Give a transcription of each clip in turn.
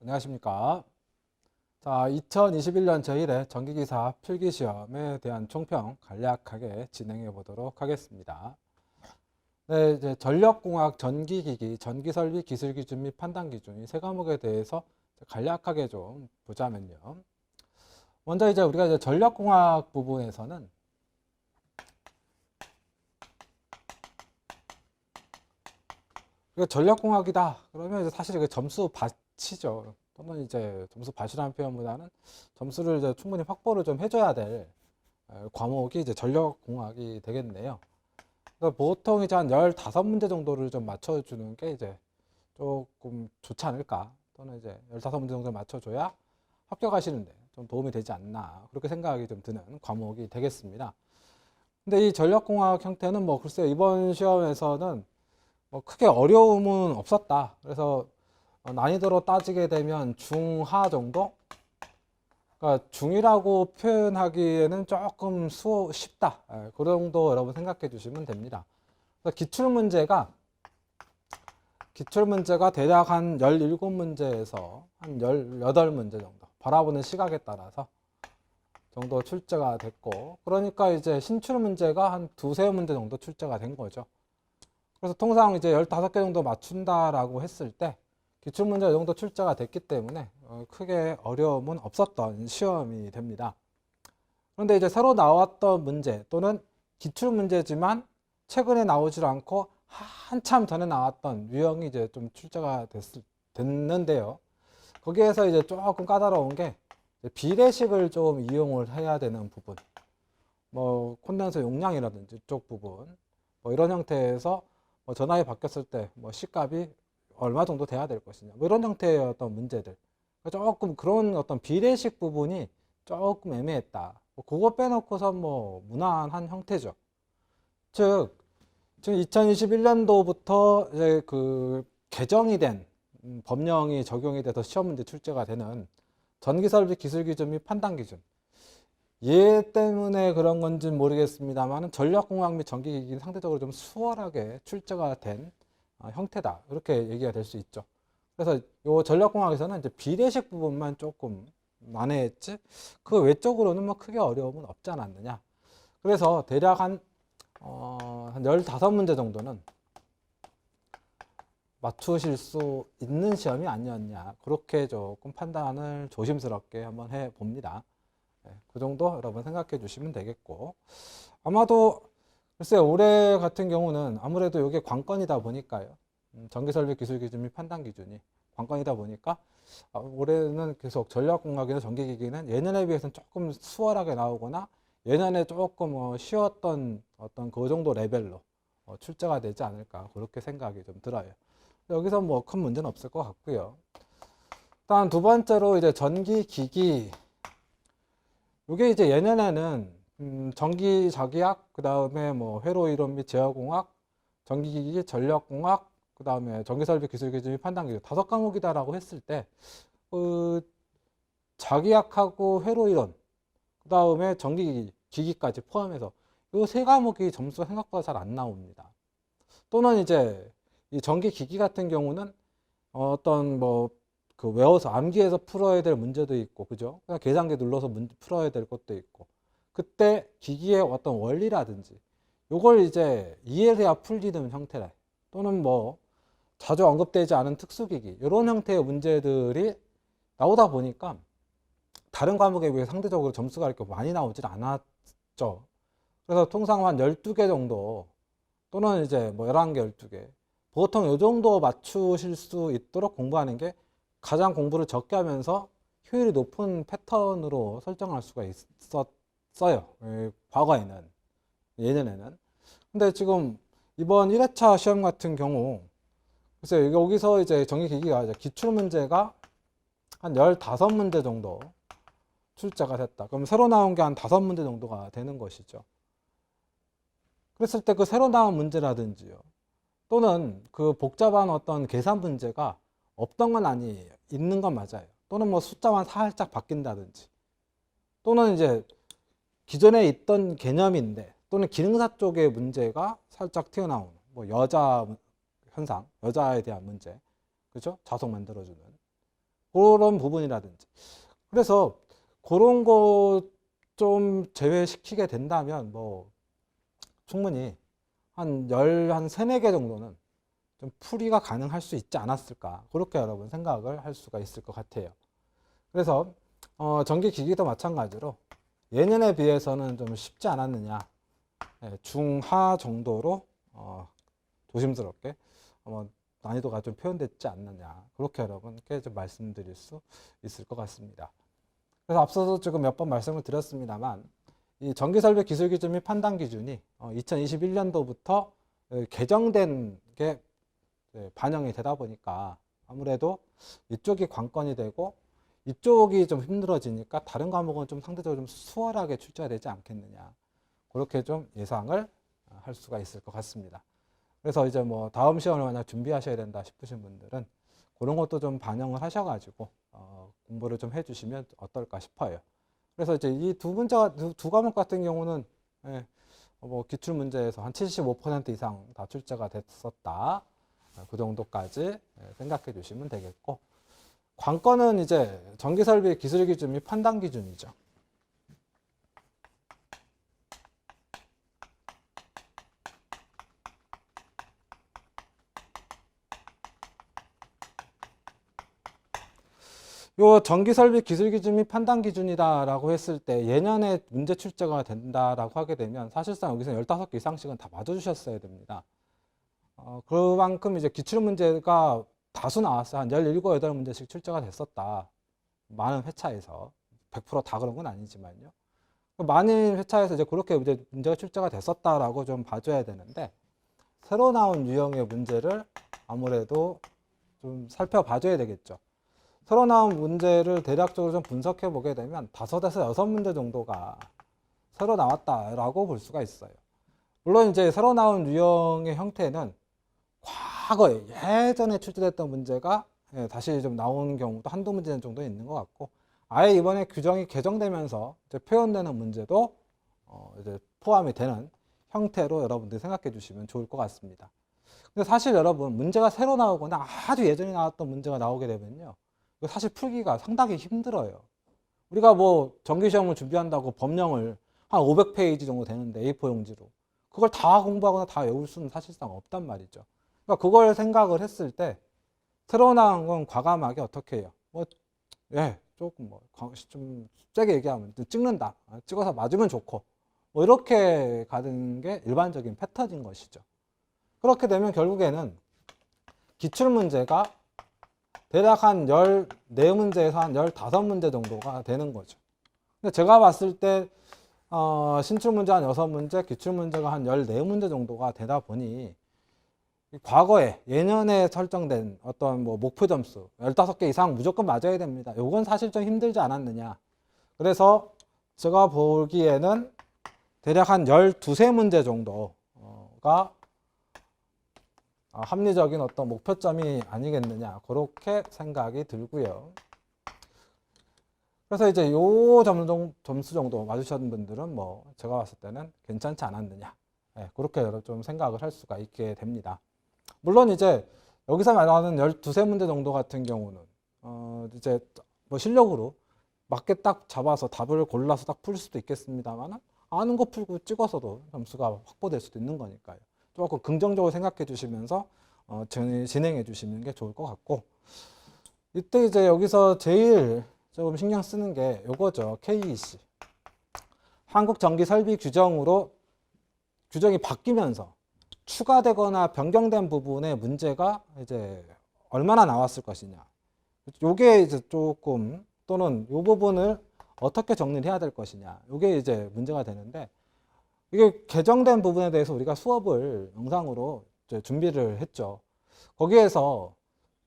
안녕하십니까. 자, 2021년 제1회 전기기사 필기시험에 대한 총평 간략하게 진행해 보도록 하겠습니다. 네, 이제 전력공학, 전기기기, 전기설비, 기술기준 및 판단기준 이 세 과목에 대해서 간략하게 좀 보자면요. 먼저 이제 우리가 이제 전력공학 부분에서는 이거 전력공학이다. 그러면 이제 사실 이게 점수 받치죠. 또는 이제 점수 받이라는 표현보다는 점수를 이제 충분히 확보를 좀 해줘야 될 과목이 이제 전력공학이 되겠네요. 그래서 보통 이제 한 15문제 정도를 좀 맞춰주는 게 이제 조금 좋지 않을까. 또는 이제 15문제 정도를 맞춰줘야 합격하시는데 좀 도움이 되지 않나. 그렇게 생각이 좀 드는 과목이 되겠습니다. 근데 이 전력공학 형태는 뭐 글쎄 이번 시험에서는 뭐 크게 어려움은 없었다. 그래서 난이도로 따지게 되면 중하 정도? 그러니까 중이라고 표현하기에는 조금 쉽다. 그 정도 여러분 생각해 주시면 됩니다. 그래서 기출문제가 대략 한 17문제에서 한 18문제 정도 바라보는 시각에 따라서 정도 출제가 됐고, 그러니까 이제 신출문제가 한 두세 문제 정도 출제가 된 거죠. 그래서 통상 이제 15개 정도 맞춘다라고 했을 때 기출문제 정도 출제가 됐기 때문에 크게 어려움은 없었던 시험이 됩니다. 그런데 이제 새로 나왔던 문제 또는 기출문제지만 최근에 나오질 않고 한참 전에 나왔던 유형이 이제 좀 출제가 됐는데요. 거기에서 이제 조금 까다로운 게 비례식을 좀 이용을 해야 되는 부분, 뭐 콘덴서 용량이라든지 이쪽 부분, 뭐 이런 형태에서 뭐 전압이 바뀌었을 때 뭐 C값이 얼마 정도 돼야 될 것이냐, 뭐 이런 형태의 어떤 문제들, 조금 그런 어떤 비례식 부분이 조금 애매했다. 뭐 그거 빼놓고서 뭐 무난한 형태죠. 즉 지금 2021년도부터 이제 그 개정이 된 법령이 적용이 돼서 시험 문제 출제가 되는 전기설비 기술기준 및 판단기준, 얘 때문에 그런 건지는 모르겠습니다만 전력공학 및 전기기기는 상대적으로 좀 수월하게 출제가 된 형태다, 이렇게 얘기가 될 수 있죠. 그래서 이 전력공학에서는 이제 비례식 부분만 조금 난해했지 그 외적으로는 뭐 크게 어려움은 없지 않았느냐. 그래서 대략 한 15문제 정도는 맞추실 수 있는 시험이 아니었냐, 그렇게 조금 판단을 조심스럽게 한번 해봅니다. 그 정도 여러분 생각해 주시면 되겠고, 아마도 글쎄 올해 같은 경우는 아무래도 이게 관건이다 보니까요. 전기설비 기술기준 및 판단기준이 관건이다 보니까 올해는 계속 전력공학이나 전기기기는 예년에 비해서는 조금 수월하게 나오거나 예년에 조금 쉬웠던 어떤 그 정도 레벨로 출제가 되지 않을까, 그렇게 생각이 좀 들어요. 여기서 뭐 큰 문제는 없을 것 같고요. 일단 두 번째로 이제 전기기기, 이게 이제 예년에는 전기 자기학, 그 다음에 뭐 회로 이론 및 제어공학, 전기기기, 전력공학, 그 다음에 전기설비 기술기준 및 판단기준 5과목이다라고 했을 때 자기학하고 회로 이론, 그 다음에 전기기기, 기기까지 포함해서 이 세 과목이 점수가 생각보다 잘 안 나옵니다. 또는 이제 이 전기기기 같은 경우는 어떤 뭐 그 외워서 암기해서 풀어야 될 문제도 있고, 그죠? 그냥 계산기 눌러서 풀어야 될 것도 있고, 그때 기기의 어떤 원리라든지 요걸 이제 이해해야 풀리는 형태라, 또는 뭐 자주 언급되지 않은 특수기기, 이런 형태의 문제들이 나오다 보니까 다른 과목에 비해 상대적으로 점수가 이렇게 많이 나오질 않았죠. 그래서 통상 한 12개 정도 또는 이제 뭐 11개, 12개, 보통 이 정도 맞추실 수 있도록 공부하는 게 가장 공부를 적게 하면서 효율이 높은 패턴으로 설정할 수가 있었어요. 과거에는, 예전에는. 근데 지금 이번 1회차 시험 같은 경우, 글쎄요, 여기서 이제 전기기기가 이제 기출문제가 한 15문제 정도 출제가 됐다. 그럼 새로 나온 게 한 5문제 정도가 되는 것이죠. 그랬을 때 그 새로 나온 문제라든지요, 또는 그 복잡한 어떤 계산 문제가 없던 건 아니에요. 있는 건 맞아요. 또는 뭐 숫자만 살짝 바뀐다든지, 또는 이제 기존에 있던 개념인데 또는 기능사 쪽의 문제가 살짝 튀어나오는 뭐 여자 현상, 여자에 대한 문제, 그죠? 자석 만들어주는 그런 부분이라든지. 그래서 그런 거 좀 제외시키게 된다면 뭐 충분히 한 세네 개 정도는 좀 풀이가 가능할 수 있지 않았을까. 그렇게 여러분 생각을 할 수가 있을 것 같아요. 그래서 전기기기도 마찬가지로 예년에 비해서는 좀 쉽지 않았느냐. 중하 정도로 조심스럽게 난이도가 좀 표현됐지 않느냐. 그렇게 여러분께 좀 말씀드릴 수 있을 것 같습니다. 그래서 앞서도 지금 몇 번 말씀을 드렸습니다만 이 전기설비 기술기준 및 판단 기준이 2021년도부터 개정된 게 반영이 되다 보니까 아무래도 이쪽이 관건이 되고 이쪽이 좀 힘들어지니까 다른 과목은 좀 상대적으로 좀 수월하게 출제가 되지 않겠느냐. 그렇게 좀 예상을 할 수가 있을 것 같습니다. 그래서 이제 뭐 다음 시험을 만약 준비하셔야 된다 싶으신 분들은 그런 것도 좀 반영을 하셔가지고 공부를 좀 해주시면 어떨까 싶어요. 그래서 이제 이 두 과목 같은 경우는 뭐 기출 문제에서 한 75% 이상 다 출제가 됐었다. 그 정도까지 생각해 주시면 되겠고, 관건은 이제 전기설비 기술 기준 및 판단 기준이죠. 요 전기설비 기술 기준 및 판단 기준이다라고 했을 때 예년에 문제 출제가 된다라고 하게 되면 사실상 여기서 15개 이상씩은 다 맞아주셨어야 됩니다. 그만큼 이제 기출 문제가 다수 나왔어요. 한 17, 8문제씩 출제가 됐었다. 많은 회차에서 100%다 그런 건 아니지만요. 많은 회차에서 이제 그렇게 문제가 출제가 됐었다라고 좀 봐줘야 되는데 새로 나온 유형의 문제를 아무래도 좀 살펴봐줘야 되겠죠. 새로 나온 문제를 대략적으로 좀 분석해 보게 되면 5에서 6문제 정도가 새로 나왔다라고 볼 수가 있어요. 물론 이제 새로 나온 유형의 형태는 과거에 예전에 출제됐던 문제가 다시 좀 나오는 경우도 한두 문제 정도 있는 것 같고, 아예 이번에 규정이 개정되면서 이제 표현되는 문제도 이제 포함이 되는 형태로 여러분들이 생각해 주시면 좋을 것 같습니다. 근데 사실 여러분 문제가 새로 나오거나 아주 예전에 나왔던 문제가 나오게 되면요, 사실 풀기가 상당히 힘들어요. 우리가 뭐 정기시험을 준비한다고 법령을 한 500페이지 정도 되는데 A4 용지로 그걸 다 공부하거나 다 외울 수는 사실상 없단 말이죠. 그러니까 그걸 생각을 했을 때 새로 나온 건 과감하게 어떻게 해요? 조금 좀 세게 얘기하면 찍는다. 찍어서 맞으면 좋고 뭐 이렇게 가는 게 일반적인 패턴인 것이죠. 그렇게 되면 결국에는 기출문제가 대략 한 14문제에서 한 15문제 정도가 되는 거죠. 근데 제가 봤을 때 신출문제 한 6문제, 기출문제가 한 14문제 정도가 되다 보니 과거에 예년에 설정된 어떤 뭐 목표 점수 15개 이상 무조건 맞아야 됩니다. 요건 사실 좀 힘들지 않았느냐. 그래서 제가 보기에는 대략 한 12~13문제 정도가 합리적인 어떤 목표점이 아니겠느냐, 그렇게 생각이 들고요. 그래서 이제 요 점수 정도 맞으셨던 분들은 뭐 제가 봤을 때는 괜찮지 않았느냐, 그렇게 좀 생각을 할 수가 있게 됩니다. 물론 이제 여기서 말하는 12~13문제 정도 같은 경우는 이제 뭐 실력으로 맞게 딱 잡아서 답을 골라서 딱 풀 수도 있겠습니다만, 아는 거 풀고 찍어서도 점수가 확보될 수도 있는 거니까요. 조금 긍정적으로 생각해 주시면서 진행해 주시는 게 좋을 것 같고, 이때 이제 여기서 제일 조금 신경 쓰는 게 요거죠. KEC. 한국전기설비 규정으로 규정이 바뀌면서 추가되거나 변경된 부분의 문제가 이제 얼마나 나왔을 것이냐. 요게 이제 조금, 또는 요 부분을 어떻게 정리를 해야 될 것이냐. 요게 이제 문제가 되는데, 이게 개정된 부분에 대해서 우리가 수업을 영상으로 준비를 했죠. 거기에서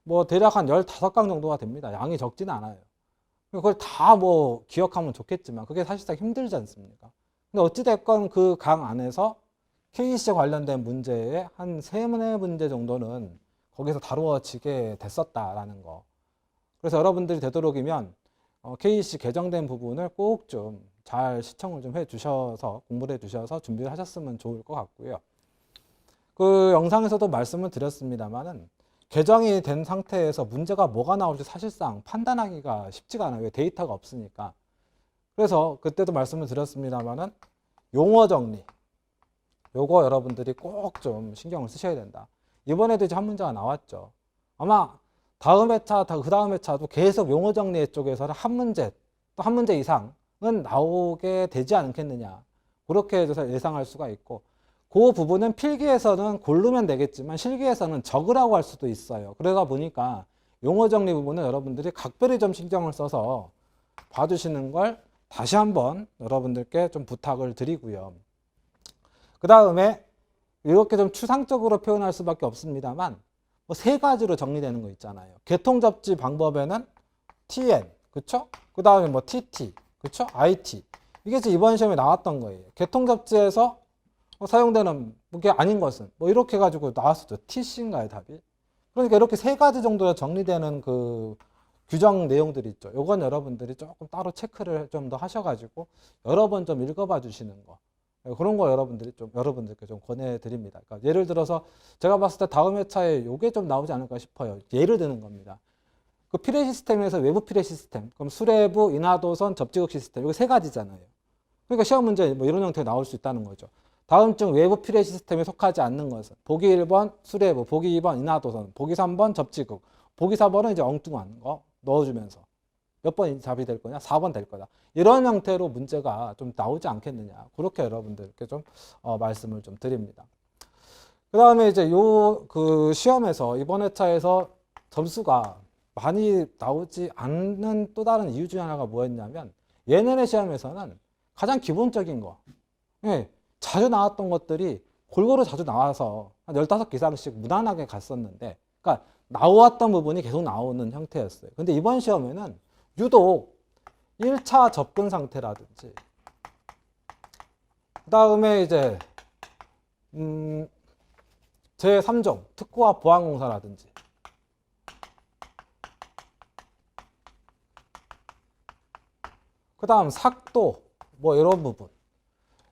뭐 대략 한 15강 정도가 됩니다. 양이 적지는 않아요. 그걸 다 뭐 기억하면 좋겠지만 그게 사실상 힘들지 않습니까? 근데 어찌됐건 그 강 안에서 KEC 관련된 문제의 한 3~4문제 정도는 거기서 다루어지게 됐었다라는 거. 그래서 여러분들이 되도록이면 KEC 개정된 부분을 꼭 좀 잘 시청을 좀 해주셔서, 공부를 해주셔서 준비를 하셨으면 좋을 것 같고요. 그 영상에서도 말씀을 드렸습니다만은 개정이 된 상태에서 문제가 뭐가 나올지 사실상 판단하기가 쉽지가 않아요. 왜? 데이터가 없으니까. 그래서 그때도 말씀을 드렸습니다만은 용어 정리, 요거 여러분들이 꼭 좀 신경을 쓰셔야 된다. 이번에도 이제 한 문제가 나왔죠. 아마 다음 회차, 그 다음 회차도 계속 용어 정리 쪽에서는 한 문제, 또 한 문제 이상은 나오게 되지 않겠느냐. 그렇게 해서 예상할 수가 있고, 그 부분은 필기에서는 고르면 되겠지만 실기에서는 적으라고 할 수도 있어요. 그러다 보니까 용어 정리 부분은 여러분들이 각별히 좀 신경을 써서 봐주시는 걸 다시 한번 여러분들께 좀 부탁을 드리고요. 그 다음에 이렇게 좀 추상적으로 표현할 수밖에 없습니다만 뭐 세 가지로 정리되는 거 있잖아요. 개통접지 방법에는 TN, 그쵸? 그 다음에 뭐 TT, 그쵸? IT. 이게 지금 이번 시험에 나왔던 거예요. 개통접지에서 사용되는 게 아닌 것은 뭐 이렇게 해가지고 나왔었죠. TC인가요, 답이? 그러니까 이렇게 세 가지 정도로 정리되는 그 규정 내용들이 있죠. 요건 여러분들이 조금 따로 체크를 좀 더 하셔가지고 여러 번 좀 읽어봐 주시는 거. 그런 거 여러분들께 좀 권해드립니다. 그러니까 예를 들어서 제가 봤을 때 다음 회차에 요게 좀 나오지 않을까 싶어요. 예를 드는 겁니다. 그 피뢰 시스템에서 외부 피뢰 시스템, 그럼 수뇌부, 인하도선, 접지국 시스템, 이거 세 가지잖아요. 그러니까 시험 문제 뭐 이런 형태로 나올 수 있다는 거죠. 다음 중 외부 피뢰 시스템에 속하지 않는 것은 보기 1번 수뇌부, 보기 2번 인하도선, 보기 3번 접지국, 보기 4번은 이제 엉뚱한 거 넣어주면서 몇 번 답이 될 거냐? 4번 될 거다. 이런 형태로 문제가 좀 나오지 않겠느냐. 그렇게 여러분들께 좀 말씀을 좀 드립니다. 그 다음에 이제 그 시험에서 이번 회차에서 점수가 많이 나오지 않는 또 다른 이유 중에 하나가 뭐였냐면 예년의 시험에서는 가장 기본적인 거, 예, 자주 나왔던 것들이 골고루 자주 나와서 한 15개 이상씩 무난하게 갔었는데, 그러니까 나왔던 부분이 계속 나오는 형태였어요. 근데 이번 시험에는 유독 1차 접근 상태라든지, 그 다음에 이제 제3종 특구와 보안공사라든지, 그 다음 삭도 뭐 이런 부분,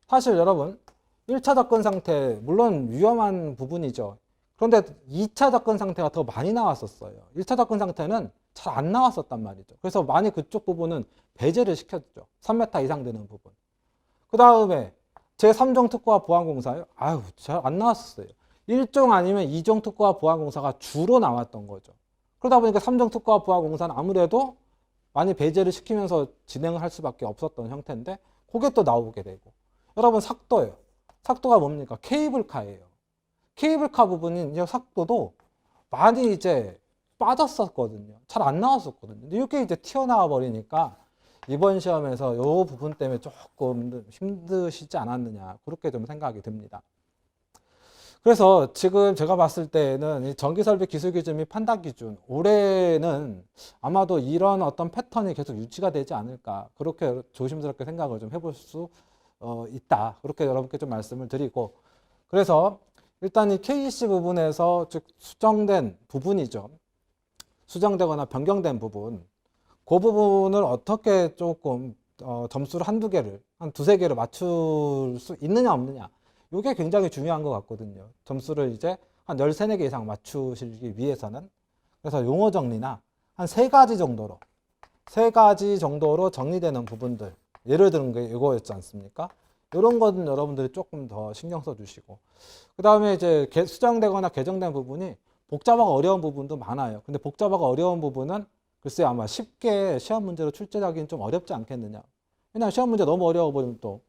사실 여러분 1차 접근 상태 물론 위험한 부분이죠. 그런데 2차 접근 상태가 더 많이 나왔었어요. 1차 접근 상태는 잘 안 나왔었단 말이죠. 그래서 많이 그쪽 부분은 배제를 시켰죠. 3m 이상 되는 부분. 그 다음에 제3종 특구와 보안공사요. 아유, 잘 안 나왔었어요. 1종 아니면 2종 특구와 보안공사가 주로 나왔던 거죠. 그러다 보니까 3종 특구와 보안공사는 아무래도 많이 배제를 시키면서 진행을 할 수밖에 없었던 형태인데 그게 또 나오게 되고, 여러분 삭도예요. 삭도가 뭡니까? 케이블카예요. 케이블카 부분인 이제 삭도도 많이 이제 빠졌었거든요. 잘 안 나왔었거든요. 근데 이게 이제 튀어나와 버리니까 이번 시험에서 이 부분 때문에 조금 힘드시지 않았느냐, 그렇게 좀 생각이 듭니다. 그래서 지금 제가 봤을 때는 이 전기설비 기술기준 및 판단기준, 올해는 아마도 이런 어떤 패턴이 계속 유지가 되지 않을까, 그렇게 조심스럽게 생각을 좀 해볼 수 있다. 그렇게 여러분께 좀 말씀을 드리고, 그래서 일단 이 KEC 부분에서 즉 수정된 부분이죠. 수정되거나 변경된 부분, 그 부분을 어떻게 조금 점수를 한두 개를, 한 두세 개를 맞출 수 있느냐 없느냐, 이게 굉장히 중요한 것 같거든요. 점수를 이제 한 13, 14개 이상 맞추시기 위해서는. 그래서 용어 정리나 한 세 가지 정도로 정리되는 부분들, 예를 들은 게 이거였지 않습니까? 이런 거는 여러분들이 조금 더 신경 써 주시고, 그 다음에 이제 수정되거나 개정된 부분이 복잡하고 어려운 부분도 많아요. 근데 복잡하고 어려운 부분은 글쎄 아마 쉽게 시험 문제로 출제하기는 좀 어렵지 않겠느냐. 왜냐하면 시험 문제 너무 어려워 버리면 또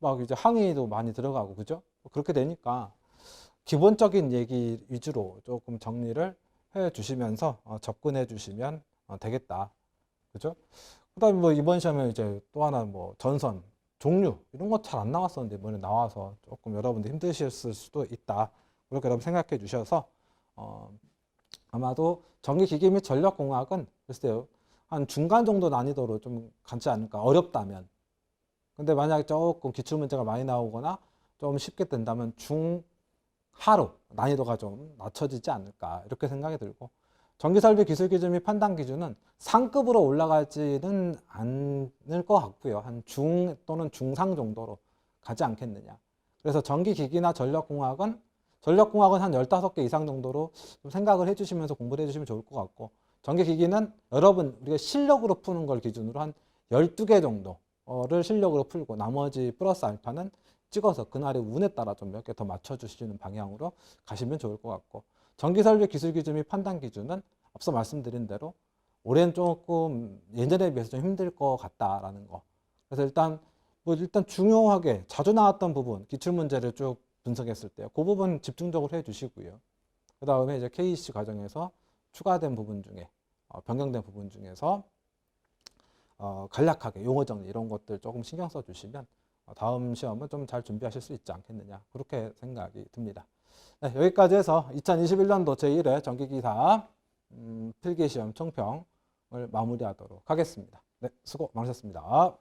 막 이제 항의도 많이 들어가고, 그죠? 그렇게 되니까 기본적인 얘기 위주로 조금 정리를 해 주시면서 접근해 주시면 되겠다. 그죠? 그 다음에 뭐 이번 시험에 이제 또 하나 뭐 전선, 종류, 이런 거 잘 안 나왔었는데 이번에 나와서 조금 여러분들 힘드셨을 수도 있다. 그렇게 여러분 생각해 주셔서 아마도 전기기기 및 전력공학은 글쎄요, 한 중간 정도 난이도로 좀 갖지 않을까, 어렵다면. 근데 만약에 조금 기출문제가 많이 나오거나 좀 쉽게 된다면 중하로 난이도가 좀 낮춰지지 않을까, 이렇게 생각이 들고, 전기설비 기술기준 및 판단기준은 상급으로 올라가지는 않을 것 같고요. 한 중 또는 중상 정도로 가지 않겠느냐. 그래서 전기기기나 전력공학은 전력공학은 한 15개 이상 정도로 좀 생각을 해주시면서 공부를 해주시면 좋을 것 같고, 전기기기는 여러분 우리가 실력으로 푸는 걸 기준으로 한 12개 정도를 실력으로 풀고, 나머지 플러스 알파는 찍어서 그날의 운에 따라 좀 몇 개 더 맞춰주시는 방향으로 가시면 좋을 것 같고, 전기설비 기술 기준 및 판단 기준은 앞서 말씀드린 대로 올해는 조금 예전에 비해서 좀 힘들 것 같다라는 거. 그래서 일단 중요하게 자주 나왔던 부분, 기출 문제를 쭉 분석했을 때 그 부분 집중적으로 해주시고요. 그 다음에 이제 KEC 과정에서 추가된 부분 중에 변경된 부분 중에서 간략하게 용어 정리 이런 것들 조금 신경 써주시면 다음 시험은 좀 잘 준비하실 수 있지 않겠느냐, 그렇게 생각이 듭니다. 네, 여기까지 해서 2021년도 제1회 전기기사 필기시험 총평을 마무리하도록 하겠습니다. 네, 수고 많으셨습니다.